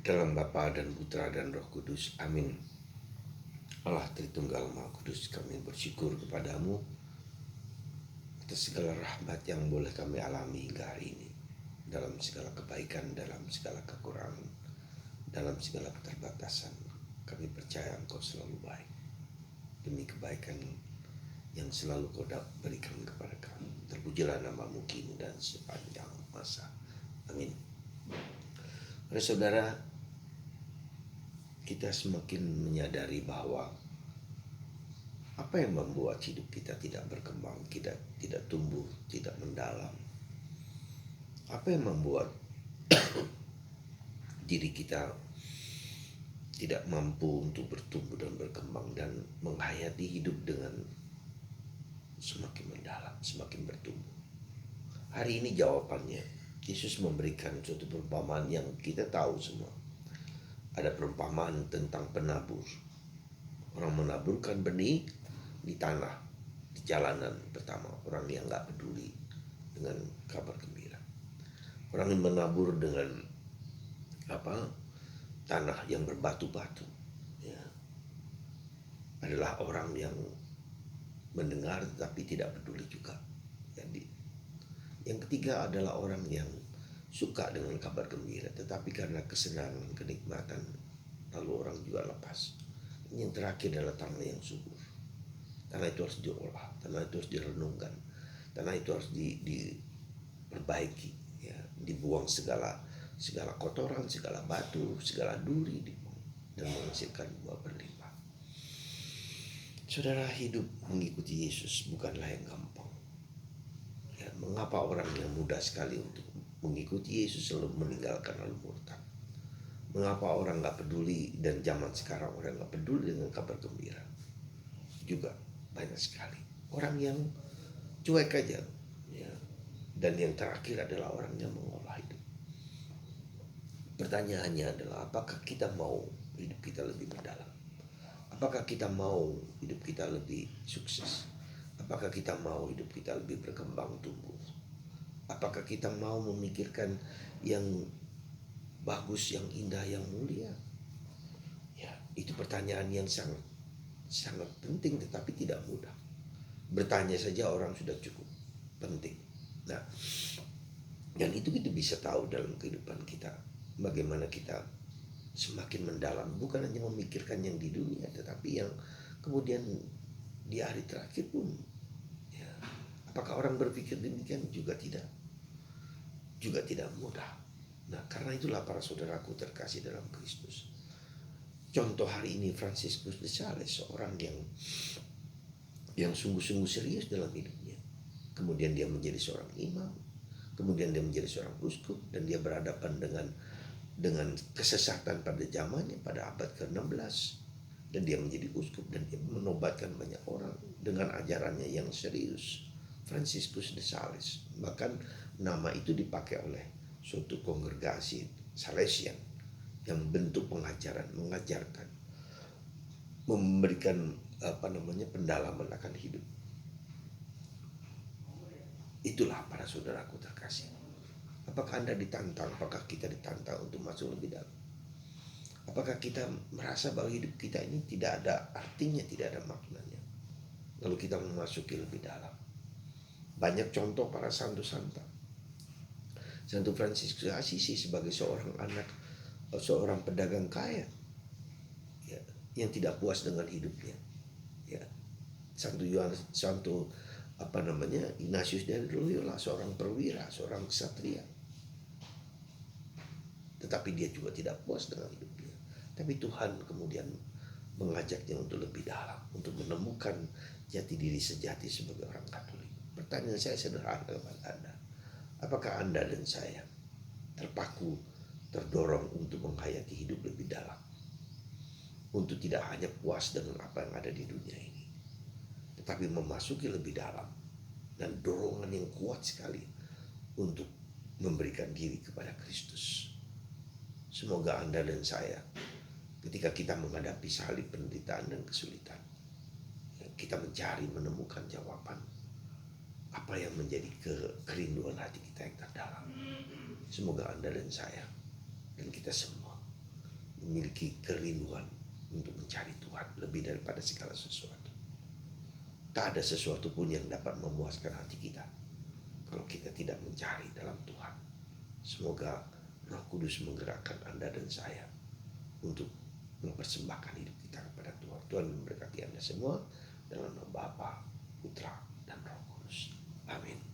Dalam Bapa dan Putra dan Roh Kudus. Amin. Allah Tritunggal Maha Kudus, kami bersyukur kepadamu atas segala rahmat yang boleh kami alami hingga hari ini. Dalam segala kebaikan, dalam segala kekurangan, dalam segala keterbatasan, kami percaya Engkau selalu baik. Demi kebaikan yang selalu Kau berikan kepada kami, terpujilah namamu kini dan sepanjang masa. Amin. Para saudara, kita semakin menyadari bahwa apa yang membuat hidup kita tidak berkembang, tidak tumbuh, tidak mendalam. Apa yang membuat diri kita tidak mampu untuk bertumbuh dan berkembang dan menghayati hidup dengan semakin mendalam, semakin bertumbuh. Hari ini jawabannya, Yesus memberikan suatu perumpamaan yang kita tahu semua. Ada perumpamaan tentang penabur. Orang menaburkan benih di tanah, di jalanan pertama. Orang yang gak peduli dengan kabar gembira. Orang yang menabur dengan tanah yang berbatu-batu, ya, adalah orang yang mendengar tapi tidak peduli juga. Jadi, yang ketiga adalah orang yang suka dengan kabar gembira, tetapi karena kesenangan, kenikmatan, lalu orang juga lepas. Yang terakhir adalah tanah yang subur. Tanah itu harus diolah, tanah itu harus direnungkan, tanah itu harus diperbaiki, ya, dibuang segala kotoran, segala batu, segala duri, dibuang dan menghasilkan buah berlimpah. Saudara, hidup mengikuti Yesus bukanlah yang gampang. Ya, mengapa orang yang mudah sekali untuk mengikuti Yesus selalu meninggalkan lalu murtad? Mengapa orang gak peduli, dan zaman sekarang orang gak peduli dengan kabar gembira? Juga banyak sekali orang yang cuek aja, ya. Dan yang terakhir adalah orang yang mengolah hidup. Pertanyaannya adalah, apakah kita mau hidup kita lebih mendalam? Apakah kita mau hidup kita lebih sukses? Apakah kita mau hidup kita lebih berkembang tumbuh? Apakah kita mau memikirkan yang bagus, yang indah, yang mulia? Ya, itu pertanyaan yang sangat penting tetapi tidak mudah. Bertanya saja orang sudah cukup penting. Nah, dan itu kita bisa tahu dalam kehidupan kita, bagaimana kita semakin mendalam, bukan hanya memikirkan yang di dunia, tetapi yang kemudian di hari terakhir pun, ya. Apakah orang berpikir demikian? Juga tidak mudah. Nah, karena itulah para saudaraku terkasih dalam Kristus, contoh hari ini Franciscus de Sales, seorang yang sungguh-sungguh serius dalam hidupnya. Kemudian dia menjadi seorang imam, kemudian dia menjadi seorang uskup, dan dia berhadapan dengan kesesatan pada zamannya, pada abad ke-16, dan dia menjadi uskup dan dia menobatkan banyak orang dengan ajarannya yang serius. Franciscus de Sales, bahkan nama itu dipakai oleh suatu kongregasi Salesian yang bentuk pengajaran, mengajarkan, memberikan pendalaman akan hidup. Itulah para saudaraku terkasih. Apakah Anda ditantang? Apakah kita ditantang untuk masuk lebih dalam? Apakah kita merasa bahwa hidup kita ini tidak ada artinya, tidak ada maknanya, lalu kita memasuki lebih dalam? Banyak contoh para santo-santa. Santo Fransiskus Assisi sebagai seorang pedagang kaya, ya, yang tidak puas dengan hidupnya. Ya. Santo Ignatius dari Loyola, seorang perwira, seorang ksatria. Tetapi dia juga tidak puas dengan hidupnya. Tapi Tuhan kemudian mengajaknya untuk lebih dalam, untuk menemukan jati diri sejati sebagai orang Katolik. Pertanyaan saya sederhana kepada Anda. Apakah Anda dan saya terpaku, terdorong untuk menghayati hidup lebih dalam? Untuk tidak hanya puas dengan apa yang ada di dunia ini, tetapi memasuki lebih dalam, dan dorongan yang kuat sekali untuk memberikan diri kepada Kristus. Semoga Anda dan saya, ketika kita menghadapi salib, penderitaan, dan kesulitan, kita menemukan jawaban apa yang menjadi kerinduan hati kita yang terdalam. Semoga Anda dan saya dan kita semua memiliki kerinduan untuk mencari Tuhan lebih daripada segala sesuatu. Tak ada sesuatu pun yang dapat memuaskan hati kita kalau kita tidak mencari dalam Tuhan. Semoga Roh Kudus menggerakkan Anda dan saya untuk mempersembahkan hidup kita kepada Tuhan. Tuhan memberkati Anda semua dalam nama Bapa, Putra, dan Roh Kudus. Amin.